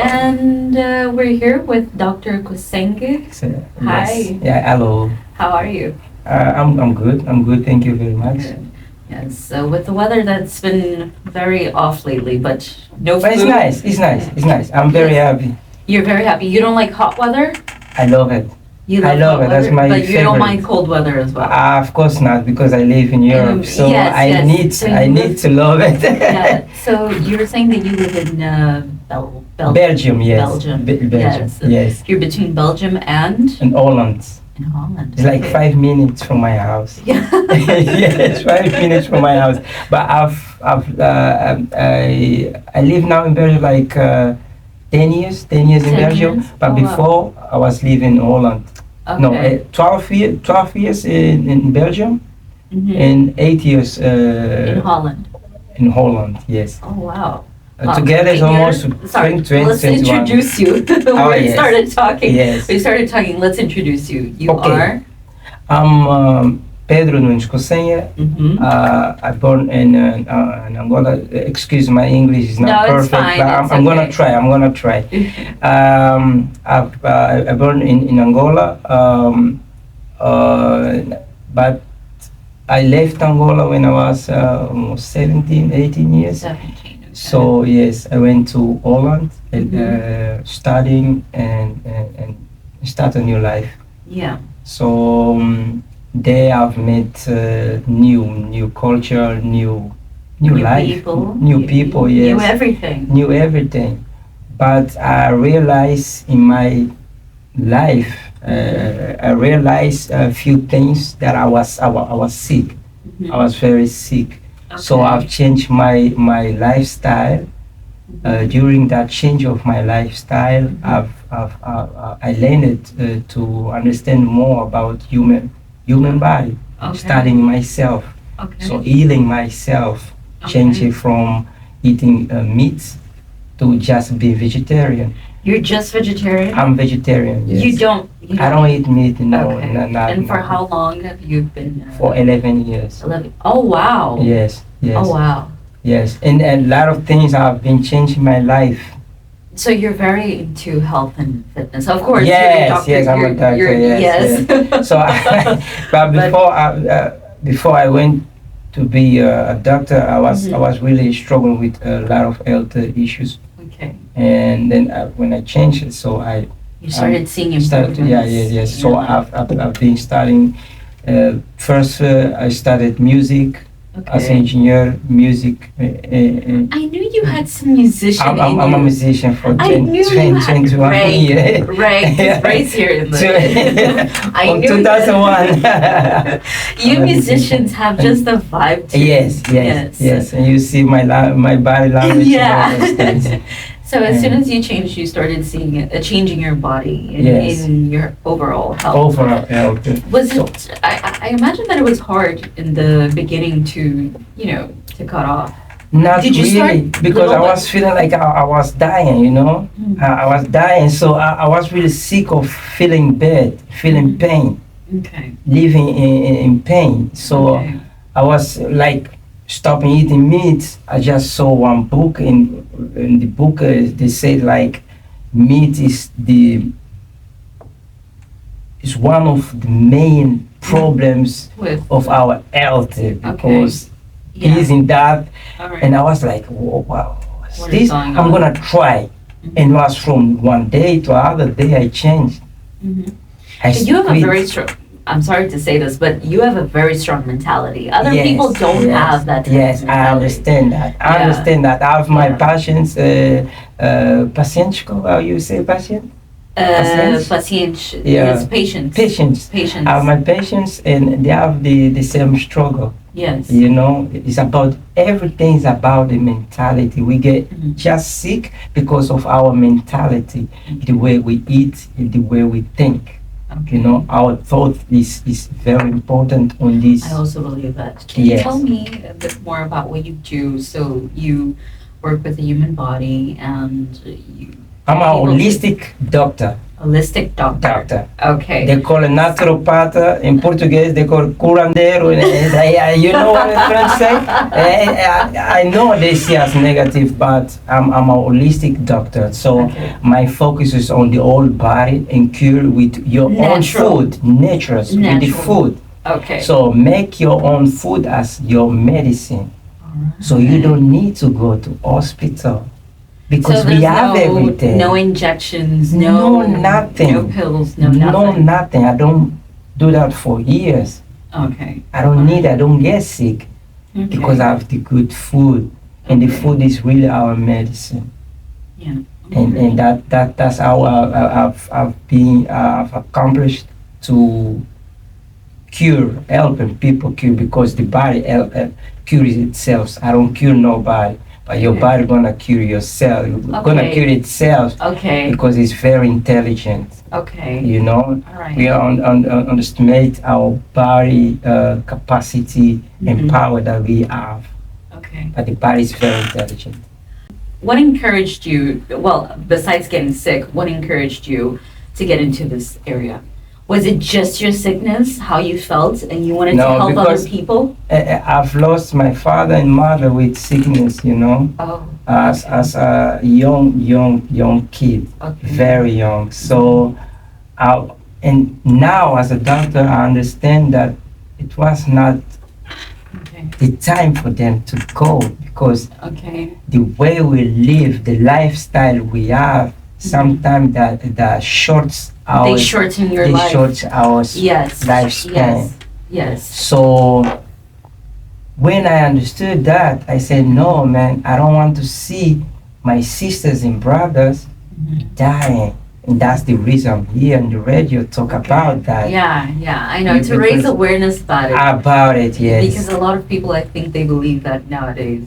And we're here with Dr. Cossengue. Hi. Yes. Yeah, hello. How are you? I'm good. I'm good. Thank you very much. Good. Yes. So with the weather that's been very off lately, but no But flu. it's nice. It's nice. It's nice. I'm very happy. You're very happy. You don't like hot weather? I love it. You I love hot it. That's weather, my but you don't favorite. mind cold weather as well. Of course not, because I live in Europe. So yes, I yes. need So I you need to love it. Yeah. So you were saying that you live in Belgium, yes. Belgium. Belgium, Yes. yes. You're between Belgium and And Holland. Holland. It's like Okay. 5 minutes from my house. Yeah. Yes, 5 minutes from my house. But I live now in Belgium like 10 years in 10 Belgium. years? But Oh, wow. before I was living in Holland. Okay. No, 12 years in Belgium Mhm. and 8 years In Holland. in Holland. Yes. Oh wow. Together is Right here- almost Sorry, 20, let's 21. introduce you. Oh, We yes. started talking. Yes. We started talking. Let's introduce you. You Okay. are. I'm Pedro Nunes Cossengue. Mhm. I born in Angola. Excuse my English is not No, it's perfect, fine, but it's I'm gonna okay. try. I'm gonna try. I born in Angola, but I left Angola when I was almost 17, 18 years. 17. Okay. So yes, I went to Holland and Mhm. studying and start a new life. Yeah. So there I've met new culture, new life, People. new people. Yes, New everything. knew everything. But I realized in my life, I realized a few things that I was sick. Mhm. I was very sick. So Okay. I've changed my lifestyle. During that change of my lifestyle, I learned to understand more about human body, Okay. studying myself, Okay. so healing myself, changing from eating meat to just be vegetarian. You're just vegetarian. I'm vegetarian. Yes. You don't. I don't eat meat. No, Okay. not And for no. how long have you been? For 11 years. 11. Oh wow. Yes. Yes. Oh wow. Yes, and a lot of things have been changing my life. So you're very into health and fitness, of course. Yes, you're a doctor. yes, I'm a doctor, yes, So, but before I went to be a doctor, I was really struggling with a lot of health issues. Okay. And then when I changed it, so I You started seeing started. improvements. Yes. So Yeah. I've been studying. First, I studied music as an Okay. engineer, music. I knew you had some musician in I'm you. a musician for I knew you 21 had years. Ray, Ray's here in the. I From knew 2001. you musicians have just a vibe to you. Yes. And you see my body language. And all those Yeah. things. So as soon as you changed, you started seeing changing your body Yes. in your overall health. Overall health. Was So- it? I imagine that it was hard in the beginning to to cut off. Not Did you start really, because I little was feeling like I was dying, I was dying, so I was really sick of feeling bad, feling pain, Okay. living in pain. So Okay. I was like stopping eating meat. I just saw one book, in the book they said like meat is one of the main problems With of our health because yeah. using that. All right. And I was like, wow, what's What is this? going I'm on? gonna try. Mhm. And it was from one day to other day I changed. Mhm. I You have a quit. very strong. I'm sorry to say this, but you have a very strong mentality. Other Yes, people don't yes, have that. Type Yes, of I mentality. understand that. I Yeah. understand that. I have my Yeah. patients, pacientico, how you say patient? Paciente. Yeah. Yes, patience. Patients. Patience. I have my patients and they have the same struggle. Yes. It's about everything is about the mentality. We get Mhm. just sick because of our mentality, the way we eat, the way we think. Okay. Our thought is very important on this. I also believe that. Can you Yes. tell me a bit more about what you do? So you work with the human body and you. I'm a people- holistic doctor. Holistic doctor. Doctor. Okay. They call it naturopata. In Portuguese, they call it curandeiro. You know what I'm trying to say? I know they see as negative, but I'm a holistic doctor. So Okay. my focus is on the whole body and cure with your Natural. own food, natural, with the Natural. food. Okay. So make your own food as your medicine. So you don't need to go to hospital. Because so we there's have everything. No injections, No nothing. no pills, no No nothing. nothing. I don't do that for years. Okay. I don't need. I don't get sick Okay. because I have the good food, and the Okay. food is really our medicine. Yeah. And that's how I've accomplished to helping people cure, because the body cures itself. I don't cure nobody. But your Okay. body gonna cure yourself. Gonna Okay. cure itself Okay. because it's very intelligent. Okay. You know, All right. we underestimate our body capacity and Mhm. power that we have. Okay. But the body is very intelligent. What encouraged you? Well, besides getting sick, what encouraged you to get into this area? Was it just your sickness, how you felt, and you wanted to No, help other because- people? I've lost my father and mother with sickness. You know, Oh. as a young kid, Okay. very young. So, and now as a doctor, I understand that it was not Okay. the time for them to go, because Okay. the way we live, the lifestyle we have, sometimes that shorts our They shorten your life. shorts our Yes. lifespan. Yes. Yes. So when I understood that, I said, no, man, I don't want to see my sisters and brothers Mhm. dying. And that's the reason I'm here on the radio talk about that. Yeah. Yeah. I know, You- to raise because- awareness about it. About it, yes. Because a lot of people, I think, they believe that nowadays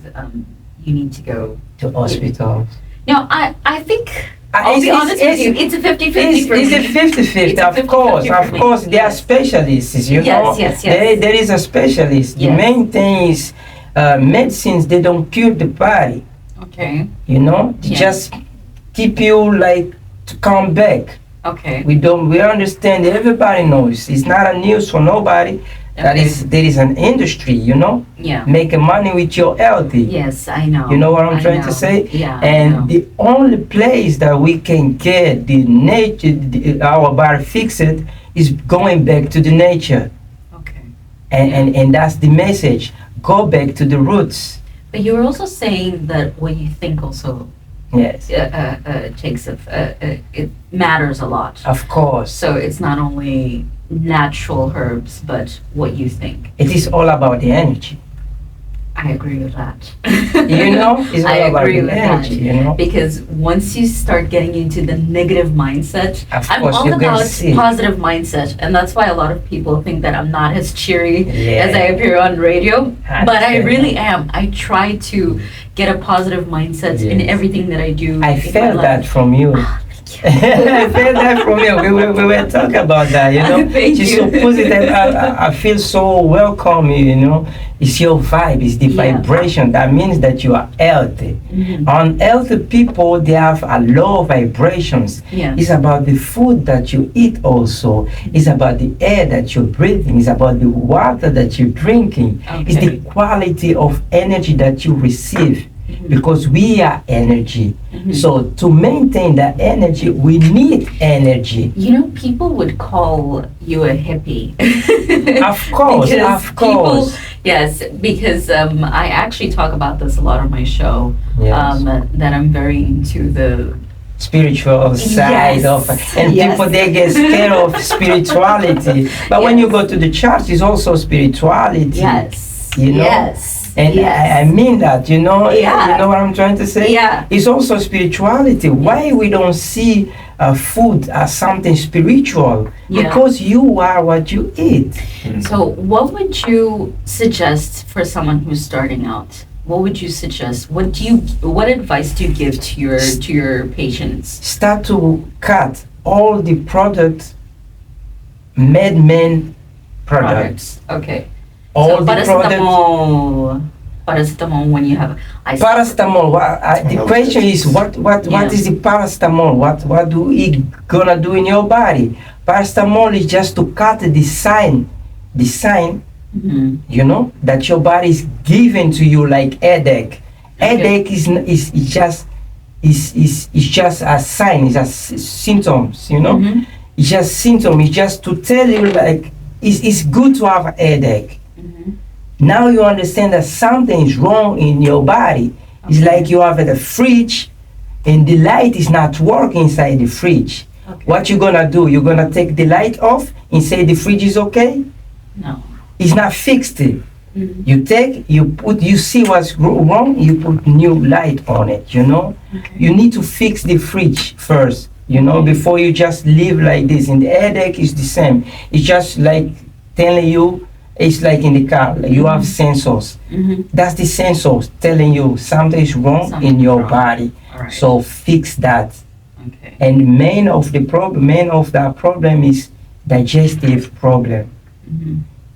you need to go. To hospitals. No, I think. I'll be It's- honest it's- with you. It's a 50-50 for It's me. a 50-50, It's a of 50-50 course, for of me. course. There are Yes. specialists, you Yes, know. yes, yes. There is a specialist. The Yes. main thing is medicines, they don't cure the body, Okay. you know. They Yeah. just keep you like to come back. Okay. We understand, everybody knows. It's not a news for nobody. That Okay. is, there is an industry, you know, Yeah. making money with your healthy. Yes, I know. You know what I'm I trying know. to say? Yeah. I And know. the only place that we can get the nature, our body fixed, is going back to the nature. Okay. And that's the message. Go back to the roots. But you were also saying that what you think also Yes, it matters a lot. of course. So it's not only natural herbs, but what you think. It is all about the energy. I agree with that. You know, it's all I about agree the with energy, that. you know. Because once you start getting into the negative mindset, Of I'm course, all you're gonna about see. positive mindset, and that's why a lot of people think that I'm not as cheery Yeah. as I appear on radio. I But I feel really that. am. I try to get a positive mindset in Yes. everything that I do. I in my felt that life. from you. I felt that from you. We were talking about that, you know. Thank She's you. so positive. I feel so welcome, you know. It's your vibe, it's the Yeah. vibration. That means that you are healthy. Mhm. Unhealthy people, they have a low vibrations. Yeah. It's about the food that you eat also. It's about the air that you're breathing. It's about the water that you're drinking. It's the Okay. quality of energy that you receive. Mhm. Because we are energy. Mhm. So to maintain that energy, we need energy. You know, people would call you a hippie. Of course, Because of course. Yes, because I actually talk about this a lot on my show. Yes. That I'm very into the. Spiritual side Yes, of, and yes. people, they get scared of spirituality. But when you Yes. go to the church, it's also spirituality. Yes. You know? Yes. And yes. I mean that, you know. Yeah. You know what I'm trying to say? Yeah. It's also spirituality. Why we don't see food as something spiritual? Yeah. Because you are what you eat. So, what would you suggest for someone who's starting out? What would you suggest? What advice do you give to your patients? Start to cut all the products, man products. Okay. All So, the products. paracetamol. paracetamol when you have Paracetamol. The question is, what is the paracetamol? What do it gonna do in your body? Paracetamol is just to cut the sign, you know, that your body is giving to you, like headache. Headache is just a sign, it's a symptoms, you know. It's just symptom. It's just to tell you, like, it's good to have a headache. Now you understand that something is wrong in your body. It's like you have a fridge and the light is not working inside the fridge. What you gonna do? You're gonna take the light off and say the fridge is okay? No. It's not fixed. You see what's wrong, you put new light on it, you know? You need to fix the fridge first, you know, before you just live like this. And the headache is the same. It's just like telling you, it's like in the car, like you have sensors. That's the sensors telling you something is wrong in your body. Right. So fix that. Okay. And main of that problem is digestive problem.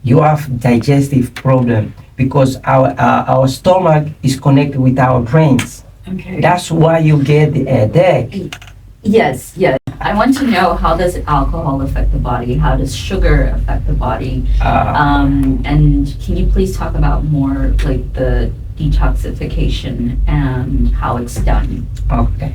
You have digestive problem because our stomach is connected with our brains. Okay. That's why you get the headache. Yes. I want to know, how does alcohol affect the body? How does sugar affect the body? And can you please talk about more like the detoxification and how it's done? Okay.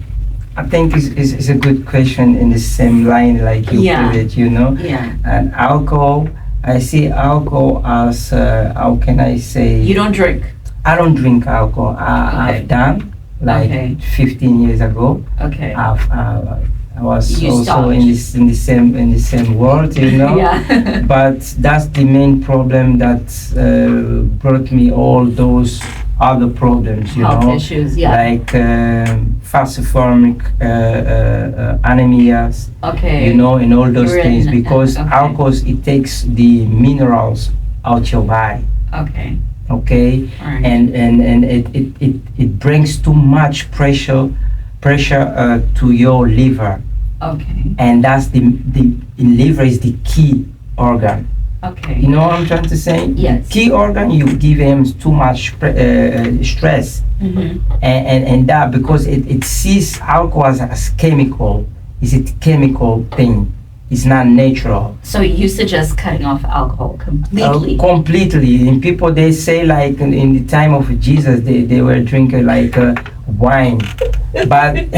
I think it's a good question in the same line like you put it, you know. Yeah. And alcohol, I see alcohol as, how can I say? You don't drink? I don't drink alcohol. I've done like 15 years ago. Okay. I was You also stopped. in the same world, you know. Yeah. But that's the main problem that brought me all those other problems, you Health know, issues, yeah. like falciformic anemias, you know, and all those things, because alcohol, it takes the minerals out your body. Okay. Okay. Right. And it brings too much pressure to your liver. Okay. And that's the liver is the key organ. Okay. You know what I'm trying to say? Yes. Key organ, you give him too much stress, and that because it sees alcohol as chemical. It's a chemical thing. It's not natural. So you suggest cutting off alcohol completely? Completely. And people, they say, like in the time of Jesus, they were drinking like wine. But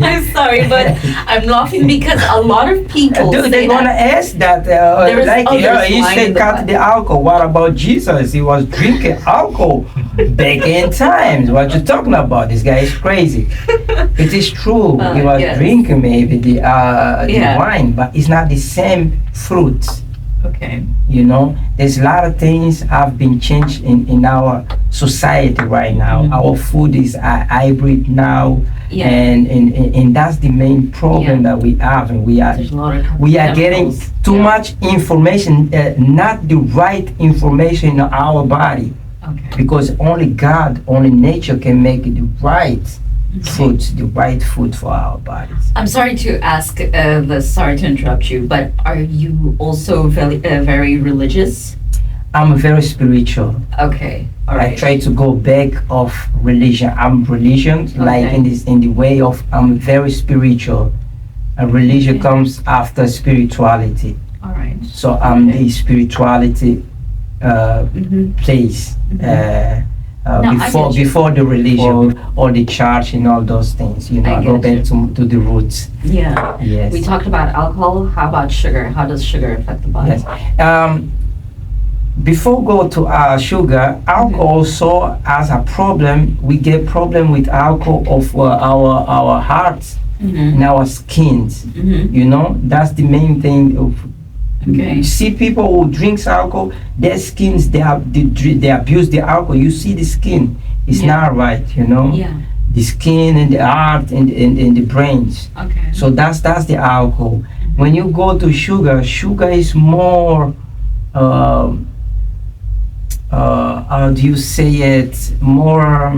I'm sorry, but I'm laughing because a lot of people they're gonna ask that, like, you said cut the alcohol. What about Jesus? He was drinking alcohol back in times. What you talking about? This guy is crazy. It is true. He was drinking maybe the wine, but it's not the same fruit. Okay. You know, there's a lot of things have been changed in our society right now. Our food is hybrid now, and that's the main problem that we have, and we are getting too much information, not the right information in our body, because only God, only nature can make the right food, the right food for our bodies. I'm sorry to ask sorry to interrupt you, but are you also very religious? I'm very spiritual. Okay, all right. I try to go back of religion. I'm religion, like in the way of I'm very spiritual. And religion comes after spirituality. All right. So I'm the spirituality place. Before the religion or the church and all those things, you know, I go back to the roots. Yeah. Yes. We talked about alcohol. How about sugar? How does sugar affect the body? Yes. Before go to sugar, alcohol also has a problem. We get problem with alcohol of our hearts and our skins. You know, that's the main thing of. You see people who drinks alcohol, their skins, they abuse the alcohol. You see the skin, it's not right, you know. Yeah. The skin and the heart and the brains. Okay. So that's the alcohol. When you go to sugar is more, how do you say it? More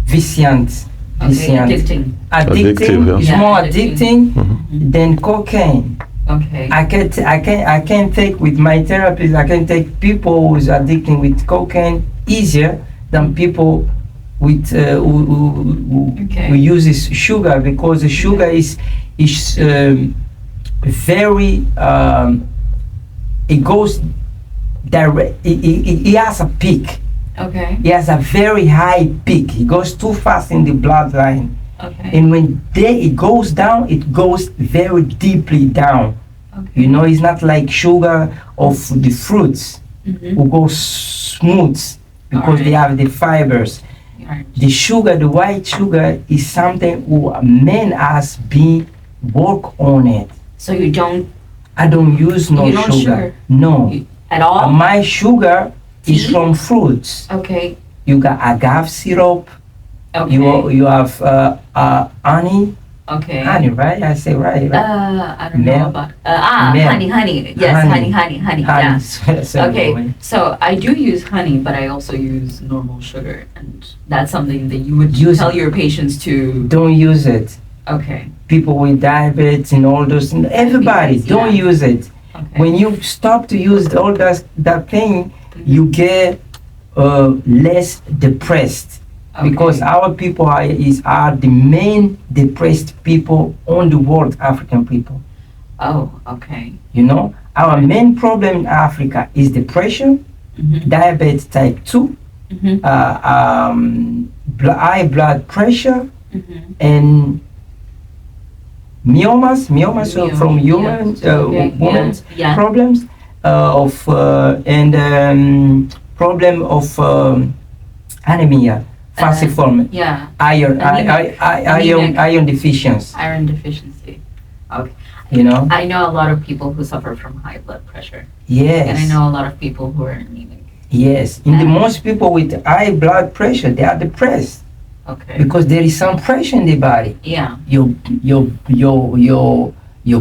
viciant. Addicting. Addictive, yeah. It's more addicting than cocaine. Okay. I can take with my therapist. I can take people who's addicted with cocaine easier than people with who uses sugar, because the sugar is very it goes direct. It has a peak. Okay. It has a very high peak. It goes too fast in the bloodline. Okay. And when it goes down, it goes very deeply down. Okay. You know, it's not like sugar of the fruits who go smooth because they have the fibers. Right. The sugar, the white sugar, is something who man has been work on it. So you don't. I don't use no You don't sugar? No. At all? My sugar is Tea? from fruits. Okay. You got agave syrup. Okay. You have honey. Okay. Honey, right? I say right. I don't know Milk? about. Milk. Honey. Yes, honey. Yeah. So Okay, so I do use honey, but I also use normal sugar, and that's something that you would Use tell it. your patients to. Don't use it. Okay. People with diabetes and all those, everybody, Diabetes, don't yeah. use it. Okay. When you stop to use all that thing, you get less depressed. Because our people are the main depressed people on the world, African people. Oh, okay. You know, our main problem in Africa is depression, diabetes type 2, high blood pressure, and myomas from human women's problems problem of anemia. Falciform, iron deficiency. Iron deficiency. Okay. You know? I know a lot of people who suffer from high blood pressure. Yes. And I know a lot of people who are anemic. Yes. And the most people with high blood pressure, they are depressed. Okay. Because there is some pressure in the body. Yeah. Your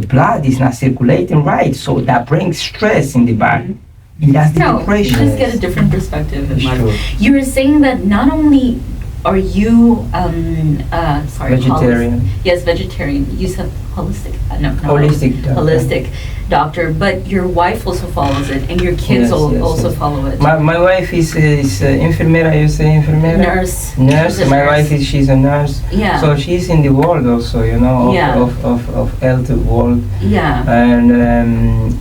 blood is not circulating right, so that brings stress in the body. And that's the depression. You just get a different perspective in life. Sure. You were saying that not only are you Vegetarian. Yes, vegetarian. You said holistic. No, Holistic doctor. Holistic doctor. But your wife also follows it, and your kids also follow it. My wife is enfermera. You say enfermera? Nurse. Nurse. She's a My nurse. wife she's a nurse. Yeah. So she's in the world also, you know, of health world. Yeah. And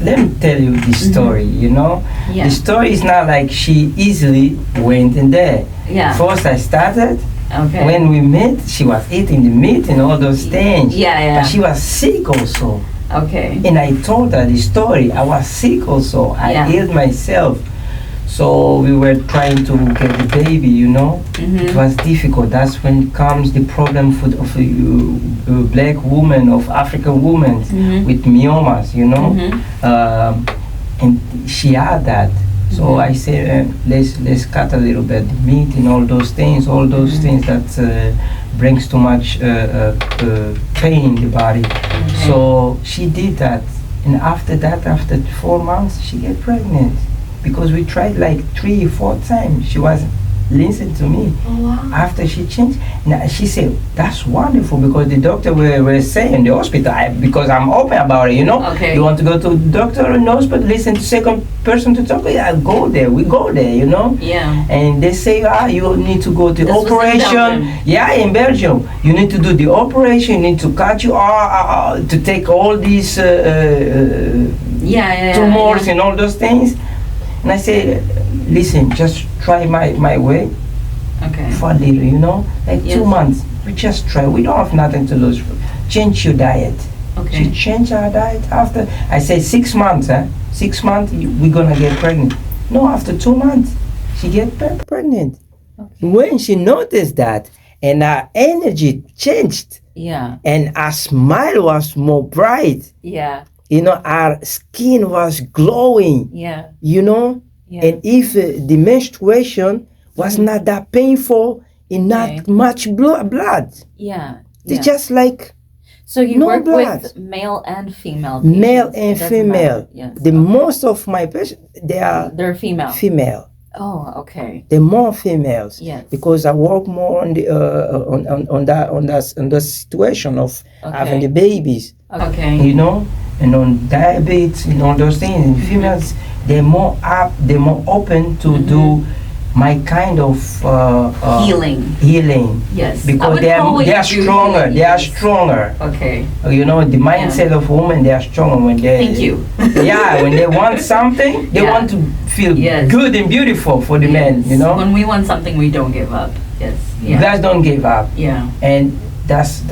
let me tell you the story, you know. Yeah. The story is not like she easily went in there. Yeah. First I started, Okay. when we met, she was eating the meat and all those things. Yeah. But she was sick also. Okay. And I told her the story. I was sick also. I healed myself. So we were trying to get the baby, you know. It was difficult. That's when comes the problem of black women, of African women with myomas, you know. And she had that. So I said, let's cut a little bit the meat and all those things that brings too much pain in the body. So she did that, and after 4 months, she get pregnant. Because we tried like 3 or 4 times. She wasn't listening to me. Oh, wow. After she changed, and she said, that's wonderful, because the doctor were saying, the hospital, because I'm open about it, you know. Okay. You want to go to the doctor in the hospital, listen to second person to talk, I go there, we go there, you know. Yeah. And they say, you need to go to This was in operation. Belgium. Yeah, in Belgium. You need to do the operation, you need to cut you to take all these tumors and all those things. And I say, listen, just try my way for a little, you know, like 2 months. We just try. We don't have nothing to lose. Change your diet. Okay. She changed her diet after, I said 6 months, 6 months, we're gonna get pregnant. No, after 2 months, she get pregnant. Okay. When she noticed that, and her energy changed. Yeah. And her smile was more bright. Yeah. You know, our skin was glowing. Yeah. You know, and if the menstruation was not that painful and not much blood. Yeah. It's just like so you work blood. with male and female patients. Male and female. Yes. The most of my patients, they're female. Female. Oh, okay. They're more females. Yes. Because I work more on the on the situation of having the babies. Okay. You know, and on diabetes, you know, those things. And females, they're more open to do my kind of Healing. Yes. I because would they probably are do stronger. healing, They are yes. stronger. Okay. You know, the mindset of women, they are stronger when they. Thank you. Yeah, when they want something, they Yeah. want to feel Yes. good and beautiful for the men. You know, When we want something, we don't give up. Yes. you Yeah. guys don't give up, Yeah. and that's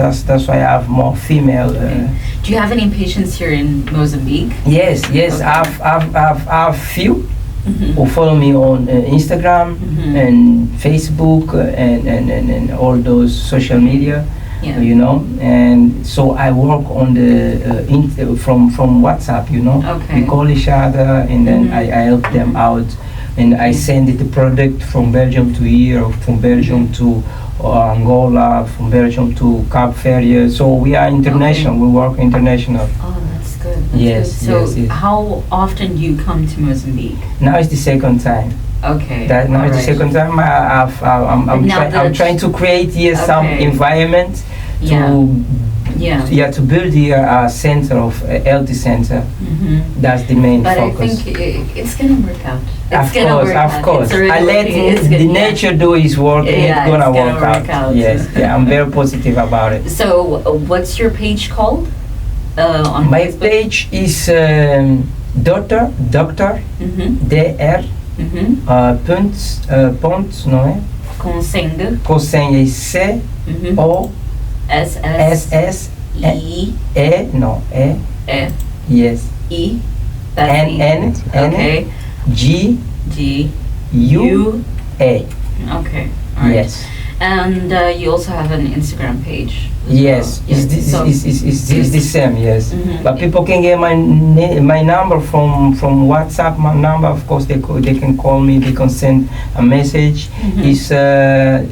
why I have more female. Okay. Do you have any patients here in Mozambique? Yes, Okay. I've few Mhm. who follow me on Instagram Mhm. and Facebook and all those social media. Yeah. You know, and so I work on the from WhatsApp. You know, Okay. we call each other, and then Mhm. I help them out, and I send the product from Belgium to here, or from Belgium to Angola, from Belgium to Cape Verde. So we are international. We work international. Oh, that's good. That's Yes, good. So, yes, yes. how often do you come to Mozambique? Now it's the second time. Okay. That now it's the alright. second time I'm trying to create here some Okay. environment to Yeah. to build here a center of a healthy center. Mhm. That's the main But I focus. think it's gonna work out. It's Of gonna course, work of out. course. It's already I let working. It's good. the Yeah. nature do its work, and Yeah, it's gonna it's gonna work work out. Yes, yeah, I'm very positive about it. So, what's your page called? On My Facebook? page is Dr. Mhm. Dr. Mhm. Punt, não é? Cossengue. Cossengue C Mhm. O S S S E E no E E yes E. That's N E. N N Okay. G G U A Okay. All right. yes. And you also have an Instagram page. Yes, Yes, so- it's the same, yes. Mhm. But people can get my number from WhatsApp. My number, of course, they can call me. They can send a message. Mhm. It's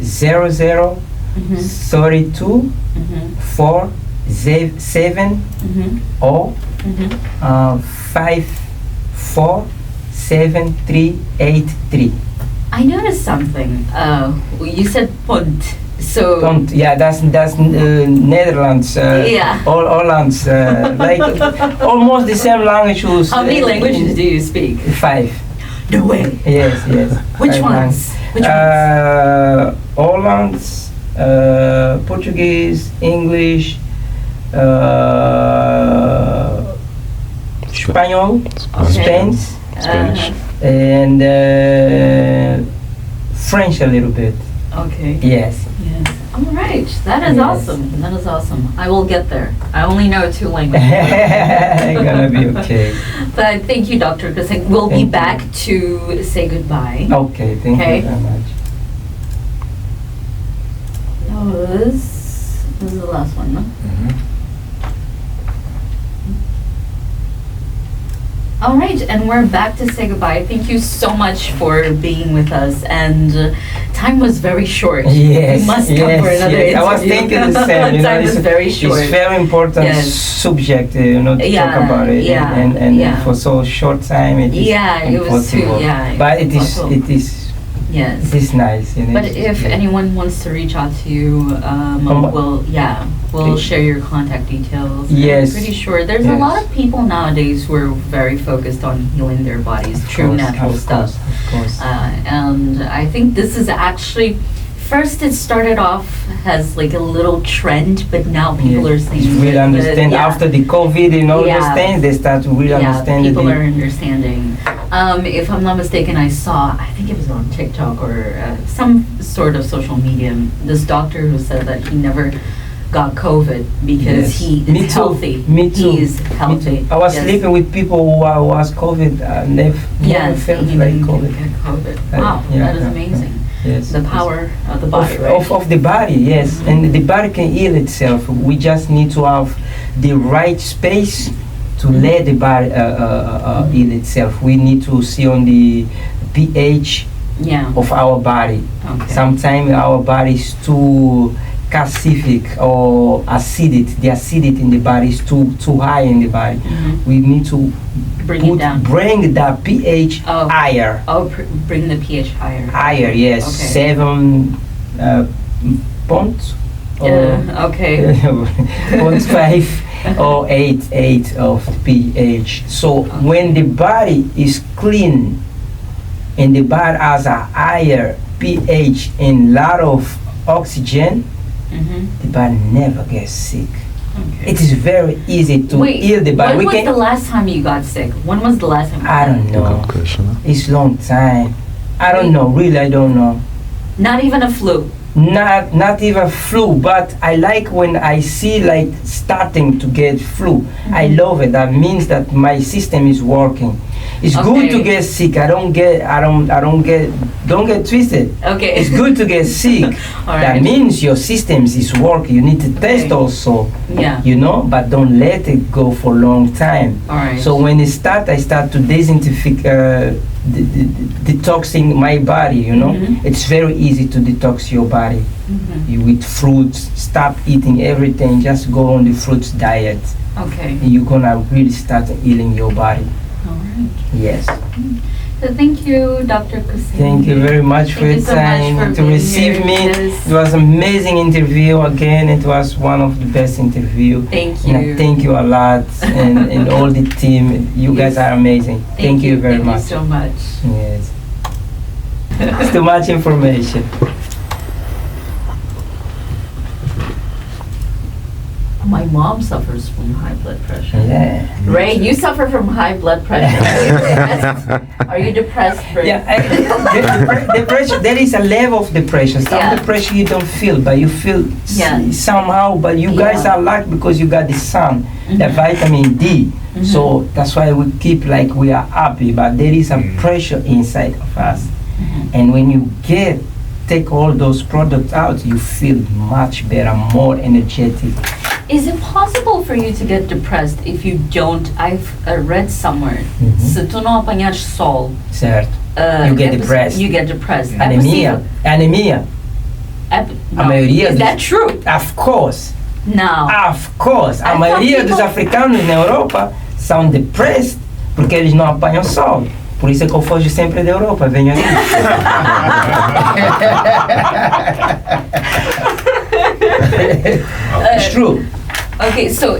00 Mhm. 32 Mhm. 47 Mhm. or Mhm. 547383. I noticed something. You said punt. So. Yeah, that's Netherlands. Yeah. Hollands, like almost the same language. How many languages do you speak? 5. No way. Yes, yes. Which 5 ones? Which Hollands, Portuguese, English, Spanish, Spanish. Spanish, Uh, and French a little bit. Okay. Yes. Yes. All right. That is Yes. awesome. That is awesome. I will get there. I only know 2 languages. Gonna be okay. But thank you, Dr. Cossengue. We'll be Thank you. back to say goodbye. Okay, thank Okay. you very much. This is the last one, no? All right, and we're back to say goodbye. Thank you so much for being with us. And time was very short. Yes, We must come yes, for another yes. interview. I was thinking the same. You know, Time was very short. It's very important Yes. subject, you know, to Yeah, talk about it, yeah, and yeah. for so short time, it is Yeah, it was too- impossible. yeah, but it is, impossible. it Yes. is nice. You know, But it's if good. anyone wants to reach out to you, we'll share your contact details. Yes. I'm pretty sure there's a Yes. lot of people nowadays who are very focused on healing their bodies, Of true course, natural of stuff. course, of course. And I think this is actually, first it started off as like a little trend, but now people are saying really that- understand yeah. after the COVID and all Yeah. those things, they start to really understand people it. are understanding. If I'm not mistaken, I saw, I think it was on TikTok or some sort of social media, this doctor who said that he never got COVID because Yes. he Me is too. healthy. Me too. He's Me healthy. too. I was Yes. sleeping with people who was COVID. Never Yes, felt he like didn't COVID. get COVID. Uh, Wow, yeah, that is yeah, amazing. Yes. The power of the body, of, right? of the body, yes. And the body can heal itself. We just need to have the right space to let the body heal itself. We need to see on the pH Yeah. of our body. Okay. Sometimes our body is too calcific or acidity. The acidity in the body is too high in the body. We need to Bring it down. bring the pH higher. Bring the pH higher. Higher, yes. Okay. 7 points. Okay. 0.5 or 8 of pH. So when the body is clean and the body has a higher pH and lot of oxygen, the body never gets sick. Okay. It is very easy to heal the body. When was the last time you got sick? When was the last time? I don't know. It's long time. I don't know. Really, I don't know. Not even a flu. Not even flu, but I like when I see like starting to get flu. I love it. That means that my system is working. It's good to get sick. Don't get twisted. Okay. It's good to get sick. All That right. means your systems is working. You need to test also. Yeah. You know, but don't let it go for a long time. All right. So when it start, I start to detoxing my body, you know. It's very easy to detox your body. You eat fruits, stop eating everything, just go on the fruits diet. Okay. And you're gonna really start healing your body. All right. Yes. So thank you, Dr. Cossengue. Thank you very much for your Thank you so much time for to being receive here. me. Yes. It was amazing interview again. It was one of the best interview. Thank And I you. thank you a lot and all the team. You guys are amazing. Thank you very much. Thank you so much. Yes. It's too much information. My mom suffers from high blood pressure. Yeah. Ray, you suffer from high blood pressure. Are you depressed, Ray? Yeah, depression, there is a level of depression. Some depression you don't feel, but you feel somehow, but you guys are lucky because you got the sun, the vitamin D. So that's why we keep like we are happy, but there is a pressure inside of us. And when you take all those products out, you feel much better, more energetic. Is it possible for you to get depressed if you don't? I've read somewhere. Se tu não apanhares sol, Certo. You get depressed. You get depressed. Anemia. Anemia. No. maioria Is that true? Of course. No. Of course. A I maioria thought dos people- africanos na Europa são depressed porque eles não apanham sol. Por isso é que eu fujo sempre da Europa, venho aqui. It's true. Okay, so